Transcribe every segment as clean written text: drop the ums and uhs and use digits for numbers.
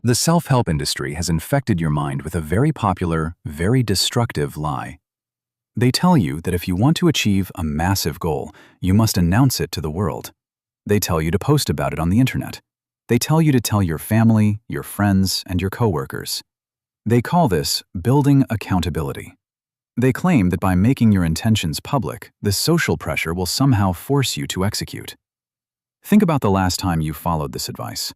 The self-help industry has infected your mind with a very popular, very destructive lie. They tell you that if you want to achieve a massive goal, you must announce it to the world. They tell you to post about it on the internet. They tell you to tell your family, your friends, and your coworkers. They call this building accountability. They claim that by making your intentions public, the social pressure will somehow force you to execute. Think about the last time you followed this advice.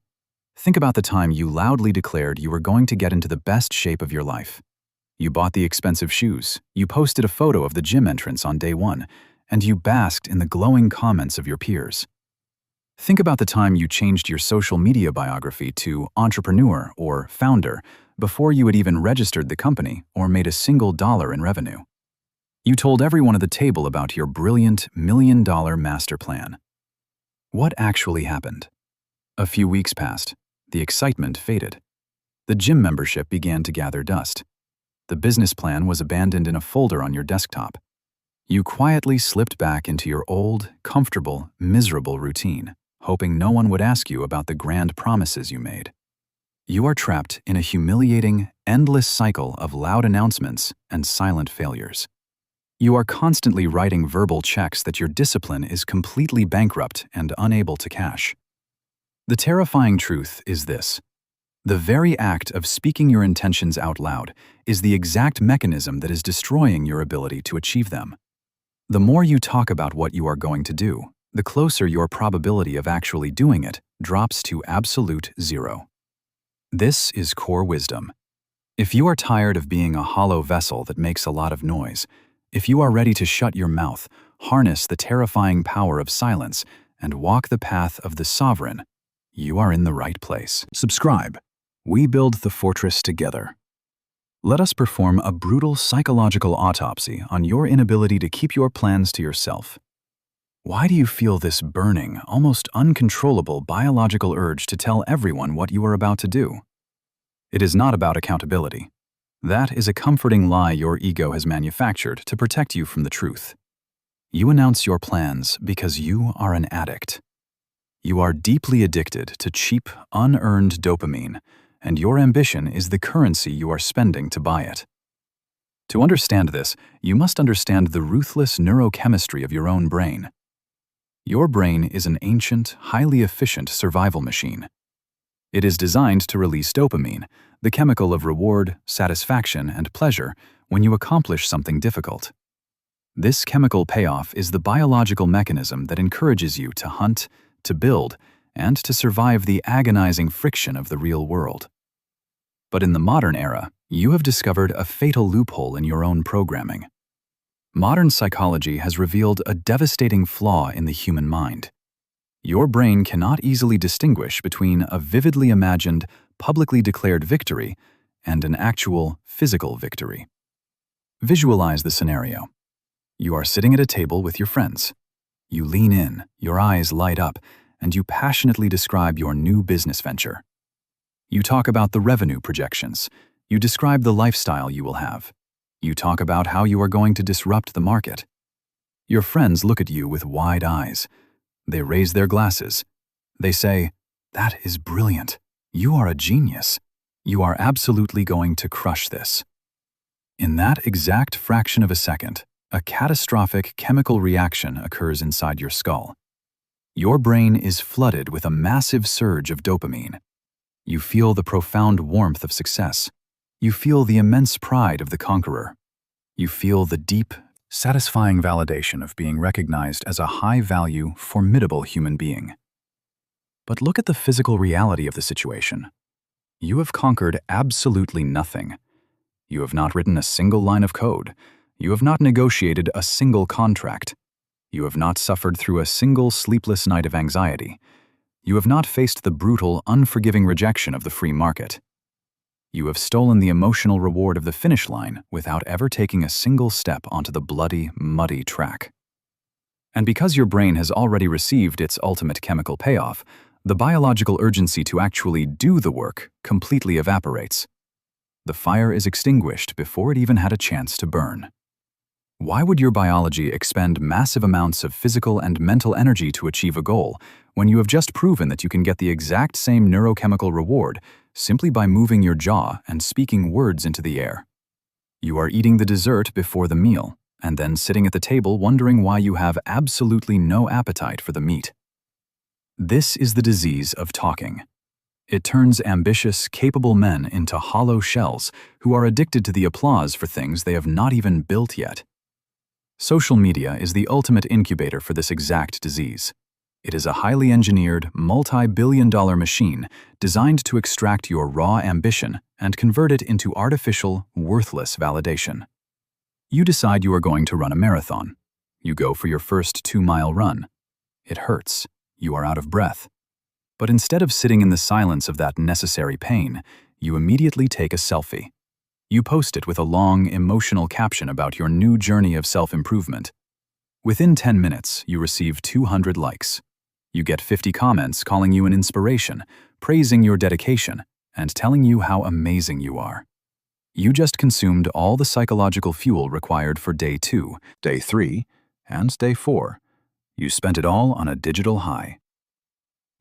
Think about the time you loudly declared you were going to get into the best shape of your life. You bought the expensive shoes, you posted a photo of the gym entrance on day one, and you basked in the glowing comments of your peers. Think about the time you changed your social media biography to entrepreneur or founder before you had even registered the company or made a single dollar in revenue. You told everyone at the table about your brilliant million-dollar master plan. What actually happened? A few weeks passed. The excitement faded. The gym membership began to gather dust. The business plan was abandoned in a folder on your desktop. You quietly slipped back into your old, comfortable, miserable routine, hoping no one would ask you about the grand promises you made. You are trapped in a humiliating, endless cycle of loud announcements and silent failures. You are constantly writing verbal checks that your discipline is completely bankrupt and unable to cash. The terrifying truth is this: the very act of speaking your intentions out loud is the exact mechanism that is destroying your ability to achieve them. The more you talk about what you are going to do, the closer your probability of actually doing it drops to absolute zero. This is core wisdom. If you are tired of being a hollow vessel that makes a lot of noise, if you are ready to shut your mouth, harness the terrifying power of silence, and walk the path of the sovereign, you are in the right place. Subscribe. We build the fortress together. Let us perform a brutal psychological autopsy on your inability to keep your plans to yourself. Why do you feel this burning, almost uncontrollable biological urge to tell everyone what you are about to do? It is not about accountability. That is a comforting lie your ego has manufactured to protect you from the truth. You announce your plans because you are an addict. You are deeply addicted to cheap, unearned dopamine, and your ambition is the currency you are spending to buy it. To understand this, you must understand the ruthless neurochemistry of your own brain. Your brain is an ancient, highly efficient survival machine. It is designed to release dopamine, the chemical of reward, satisfaction, and pleasure when you accomplish something difficult. This chemical payoff is the biological mechanism that encourages you to hunt, to build, and to survive the agonizing friction of the real world. But in the modern era, you have discovered a fatal loophole in your own programming. Modern psychology has revealed a devastating flaw in the human mind. Your brain cannot easily distinguish between a vividly imagined, publicly declared victory and an actual, physical victory. Visualize the scenario. You are sitting at a table with your friends. You lean in, your eyes light up, and you passionately describe your new business venture. You talk about the revenue projections. You describe the lifestyle you will have. You talk about how you are going to disrupt the market. Your friends look at you with wide eyes. They raise their glasses. They say, "That is brilliant. You are a genius. You are absolutely going to crush this." In that exact fraction of a second, a catastrophic chemical reaction occurs inside your skull. Your brain is flooded with a massive surge of dopamine. You feel the profound warmth of success. You feel the immense pride of the conqueror. You feel the deep, satisfying validation of being recognized as a high-value, formidable human being. But look at the physical reality of the situation. You have conquered absolutely nothing. You have not written a single line of code. You have not negotiated a single contract. You have not suffered through a single sleepless night of anxiety. You have not faced the brutal, unforgiving rejection of the free market. You have stolen the emotional reward of the finish line without ever taking a single step onto the bloody, muddy track. And because your brain has already received its ultimate chemical payoff, the biological urgency to actually do the work completely evaporates. The fire is extinguished before it even had a chance to burn. Why would your biology expend massive amounts of physical and mental energy to achieve a goal when you have just proven that you can get the exact same neurochemical reward simply by moving your jaw and speaking words into the air. You are eating the dessert before the meal, and then sitting at the table wondering why you have absolutely no appetite for the meat. This is the disease of talking. It turns ambitious, capable men into hollow shells who are addicted to the applause for things they have not even built yet. Social media is the ultimate incubator for this exact disease. It is a highly engineered, multi-billion-dollar machine designed to extract your raw ambition and convert it into artificial, worthless validation. You decide you are going to run a marathon. You go for your first 2-mile run. It hurts. You are out of breath. But instead of sitting in the silence of that necessary pain, you immediately take a selfie. You post it with a long, emotional caption about your new journey of self-improvement. Within 10 minutes, you receive 200 likes. You get 50 comments calling you an inspiration, praising your dedication, and telling you how amazing you are. You just consumed all the psychological fuel required for day 2, day 3, and day 4. You spent it all on a digital high.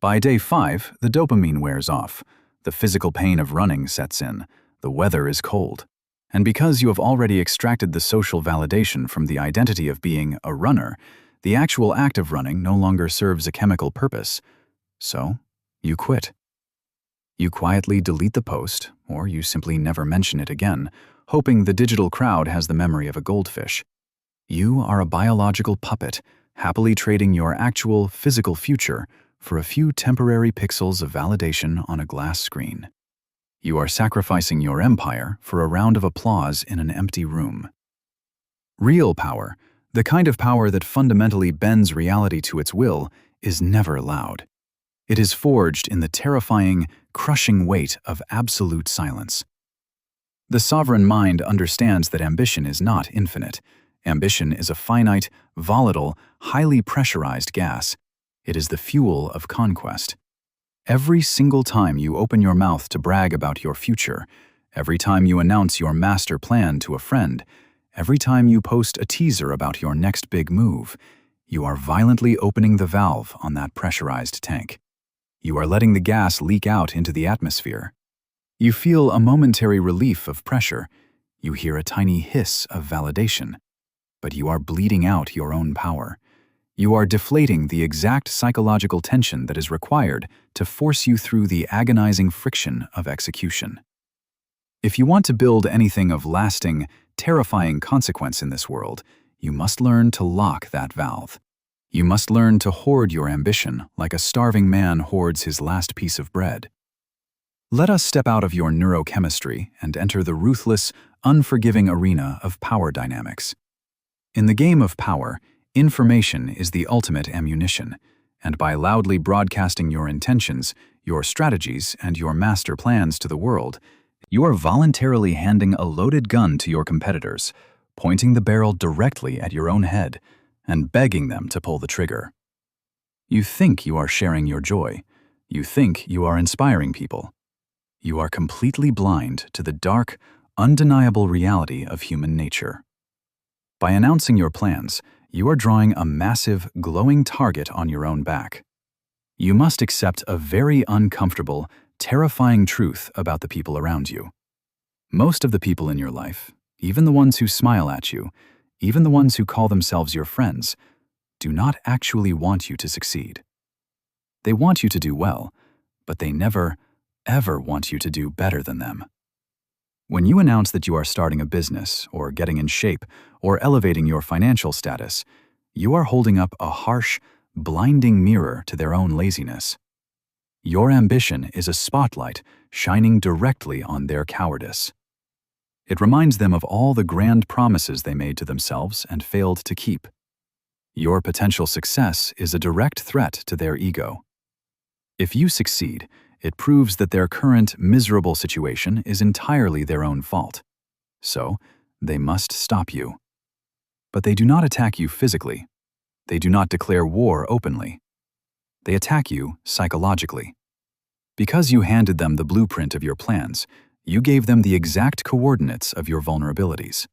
By day 5, the dopamine wears off, the physical pain of running sets in, the weather is cold. And because you have already extracted the social validation from the identity of being a runner, the actual act of running no longer serves a chemical purpose. So, you quit. You quietly delete the post, or you simply never mention it again, hoping the digital crowd has the memory of a goldfish. You are a biological puppet, happily trading your actual physical future for a few temporary pixels of validation on a glass screen. You are sacrificing your empire for a round of applause in an empty room. Real power, the kind of power that fundamentally bends reality to its will, is never loud. It is forged in the terrifying, crushing weight of absolute silence. The sovereign mind understands that ambition is not infinite. Ambition is a finite, volatile, highly pressurized gas. It is the fuel of conquest. Every single time you open your mouth to brag about your future, every time you announce your master plan to a friend, every time you post a teaser about your next big move, you are violently opening the valve on that pressurized tank. You are letting the gas leak out into the atmosphere. You feel a momentary relief of pressure. You hear a tiny hiss of validation. But you are bleeding out your own power. You are deflating the exact psychological tension that is required to force you through the agonizing friction of execution. If you want to build anything of lasting, terrifying consequence in this world, you must learn to lock that valve. You must learn to hoard your ambition like a starving man hoards his last piece of bread. Let us step out of your neurochemistry and enter the ruthless, unforgiving arena of power dynamics. In the game of power, information is the ultimate ammunition, and by loudly broadcasting your intentions, your strategies, and your master plans to the world, you are voluntarily handing a loaded gun to your competitors, pointing the barrel directly at your own head, and begging them to pull the trigger. You think you are sharing your joy. You think you are inspiring people. You are completely blind to the dark, undeniable reality of human nature. By announcing your plans, you are drawing a massive, glowing target on your own back. You must accept a very uncomfortable, terrifying truth about the people around you. Most of the people in your life, even the ones who smile at you, even the ones who call themselves your friends, do not actually want you to succeed. They want you to do well, but they never, ever want you to do better than them. When you announce that you are starting a business, or getting in shape, or elevating your financial status, you are holding up a harsh, blinding mirror to their own laziness. Your ambition is a spotlight shining directly on their cowardice. It reminds them of all the grand promises they made to themselves and failed to keep. Your potential success is a direct threat to their ego. If you succeed, it proves that their current miserable situation is entirely their own fault. So, they must stop you. But they do not attack you physically. They do not declare war openly. They attack you psychologically. Because you handed them the blueprint of your plans, you gave them the exact coordinates of your vulnerabilities.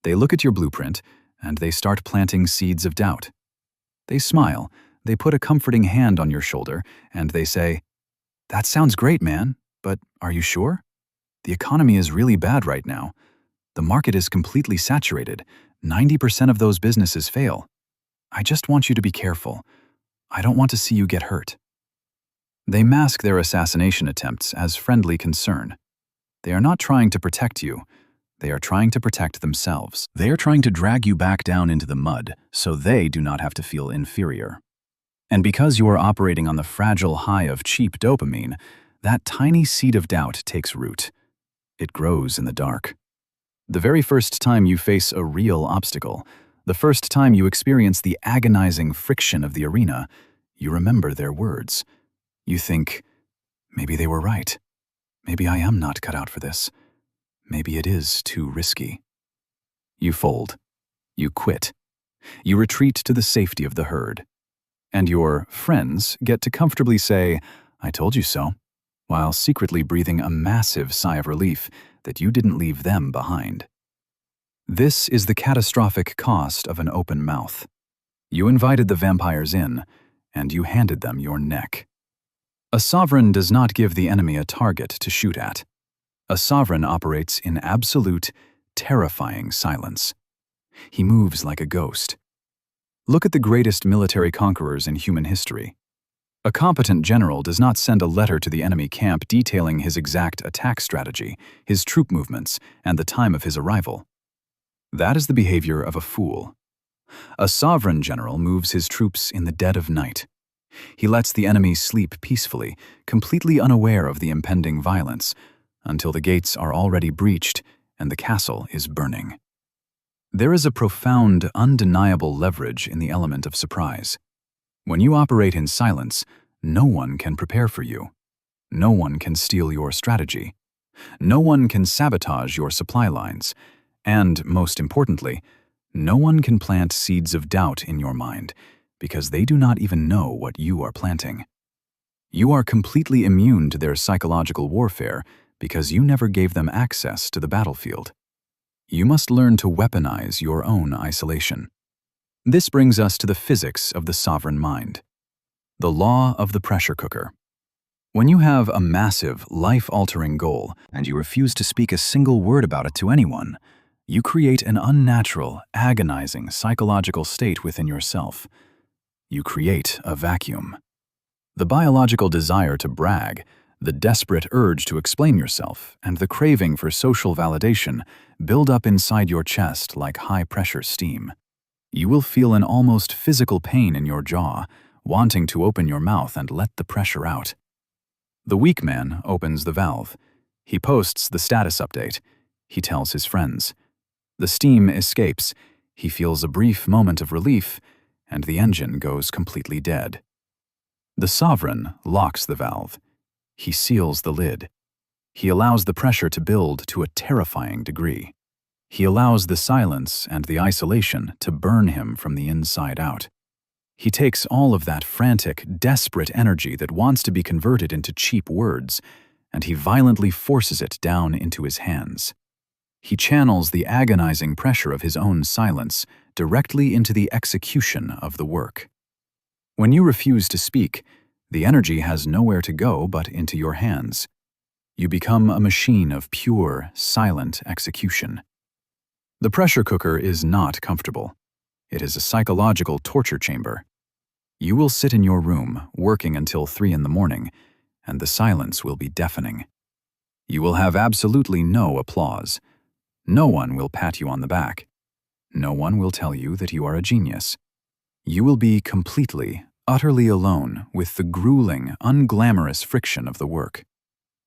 They look at your blueprint, and they start planting seeds of doubt. They smile, they put a comforting hand on your shoulder, and they say, "That sounds great, man, But are you sure? The economy is really bad right now. The market is completely saturated. 90% of those businesses fail. I just want you to be careful. I don't want to see you get hurt. They mask their assassination attempts as friendly concern. They are not trying to protect you. They are trying to protect themselves. They are trying to drag you back down into the mud so they do not have to feel inferior. And because you are operating on the fragile high of cheap dopamine, that tiny seed of doubt takes root. It grows in the dark. The very first time you face a real obstacle, the first time you experience the agonizing friction of the arena, you remember their words. You think, maybe they were right. Maybe I am not cut out for this. Maybe it is too risky. You fold. You quit. You retreat to the safety of the herd. And your friends get to comfortably say, I told you so, while secretly breathing a massive sigh of relief that you didn't leave them behind. This is the catastrophic cost of an open mouth. You invited the vampires in, and you handed them your neck. A sovereign does not give the enemy a target to shoot at. A sovereign operates in absolute, terrifying silence. He moves like a ghost. Look at the greatest military conquerors in human history. A competent general does not send a letter to the enemy camp detailing his exact attack strategy, his troop movements, and the time of his arrival. That is the behavior of a fool. A sovereign general moves his troops in the dead of night. He lets the enemy sleep peacefully, completely unaware of the impending violence, until the gates are already breached and the castle is burning. There is a profound, undeniable leverage in the element of surprise. When you operate in silence, no one can prepare for you. No one can steal your strategy. No one can sabotage your supply lines. And, most importantly, no one can plant seeds of doubt in your mind, because they do not even know what you are planting. You are completely immune to their psychological warfare because you never gave them access to the battlefield. You must learn to weaponize your own isolation. This brings us to the physics of the sovereign mind. The law of the pressure cooker. When you have a massive, life-altering goal and you refuse to speak a single word about it to anyone, you create an unnatural, agonizing psychological state within yourself. You create a vacuum. The biological desire to brag, the desperate urge to explain yourself, and the craving for social validation build up inside your chest like high-pressure steam. You will feel an almost physical pain in your jaw, wanting to open your mouth and let the pressure out. The weak man opens the valve. He posts the status update. He tells his friends. The steam escapes. He feels a brief moment of relief, and the engine goes completely dead. The sovereign locks the valve. He seals the lid. He allows the pressure to build to a terrifying degree. He allows the silence and the isolation to burn him from the inside out. He takes all of that frantic, desperate energy that wants to be converted into cheap words, and he violently forces it down into his hands. He channels the agonizing pressure of his own silence directly into the execution of the work. When you refuse to speak, the energy has nowhere to go but into your hands. You become a machine of pure, silent execution. The pressure cooker is not comfortable. It is a psychological torture chamber. You will sit in your room, working until 3 in the morning, and the silence will be deafening. You will have absolutely no applause. No one will pat you on the back. No one will tell you that you are a genius. You will be completely, utterly alone with the grueling, unglamorous friction of the work.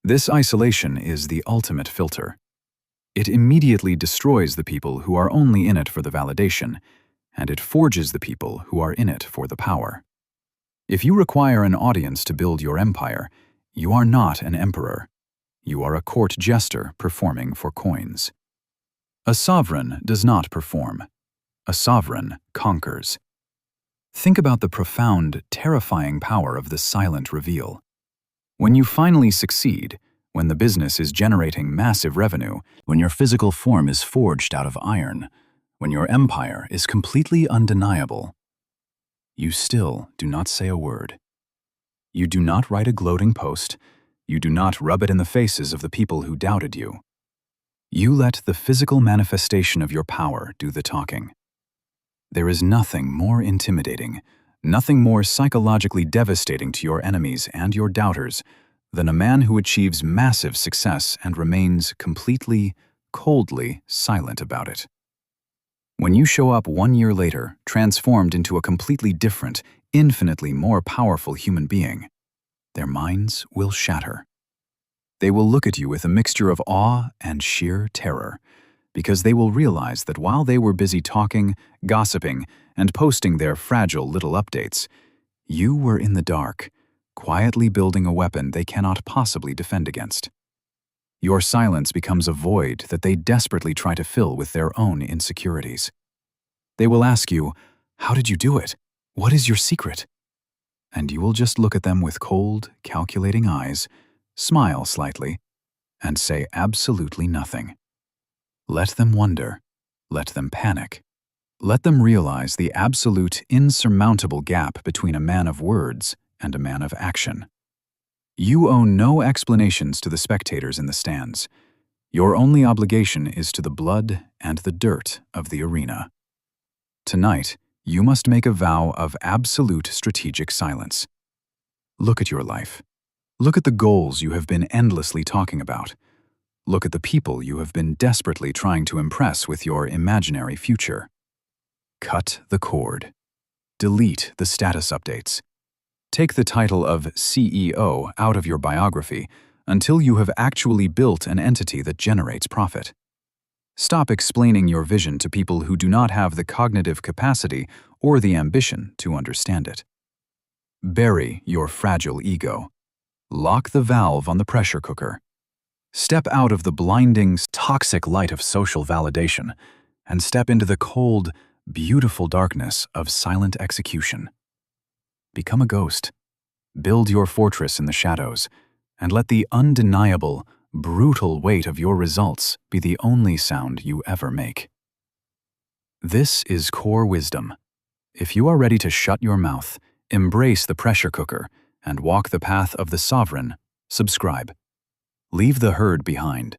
This isolation is the ultimate filter. It immediately destroys the people who are only in it for the validation, and it forges the people who are in it for the power. If you require an audience to build your empire, you are not an emperor. You are a court jester performing for coins. A sovereign does not perform. A sovereign conquers. Think about the profound, terrifying power of the silent reveal. When you finally succeed, when the business is generating massive revenue, when your physical form is forged out of iron, when your empire is completely undeniable, you still do not say a word. You do not write a gloating post. You do not rub it in the faces of the people who doubted you. You let the physical manifestation of your power do the talking. There is nothing more intimidating, nothing more psychologically devastating to your enemies and your doubters than a man who achieves massive success and remains completely, coldly silent about it. When you show up 1 year later, transformed into a completely different, infinitely more powerful human being, their minds will shatter. They will look at you with a mixture of awe and sheer terror, because they will realize that while they were busy talking, gossiping, and posting their fragile little updates, you were in the dark, quietly building a weapon they cannot possibly defend against. Your silence becomes a void that they desperately try to fill with their own insecurities. They will ask you, "How did you do it? What is your secret?" And you will just look at them with cold, calculating eyes, smile slightly, and say absolutely nothing. Let them wonder. Let them panic. Let them realize the absolute, insurmountable gap between a man of words and a man of action. You owe no explanations to the spectators in the stands. Your only obligation is to the blood and the dirt of the arena. Tonight, you must make a vow of absolute strategic silence. Look at your life. Look at the goals you have been endlessly talking about. Look at the people you have been desperately trying to impress with your imaginary future. Cut the cord. Delete the status updates. Take the title of CEO out of your biography until you have actually built an entity that generates profit. Stop explaining your vision to people who do not have the cognitive capacity or the ambition to understand it. Bury your fragile ego. Lock the valve on the pressure cooker. Step out of the blinding, toxic light of social validation and step into the cold, beautiful darkness of silent execution. Become a ghost. Build your fortress in the shadows, and let the undeniable, brutal weight of your results be the only sound you ever make. This is core wisdom. If you are ready to shut your mouth, embrace the pressure cooker, and walk the path of the sovereign, subscribe. Leave the herd behind.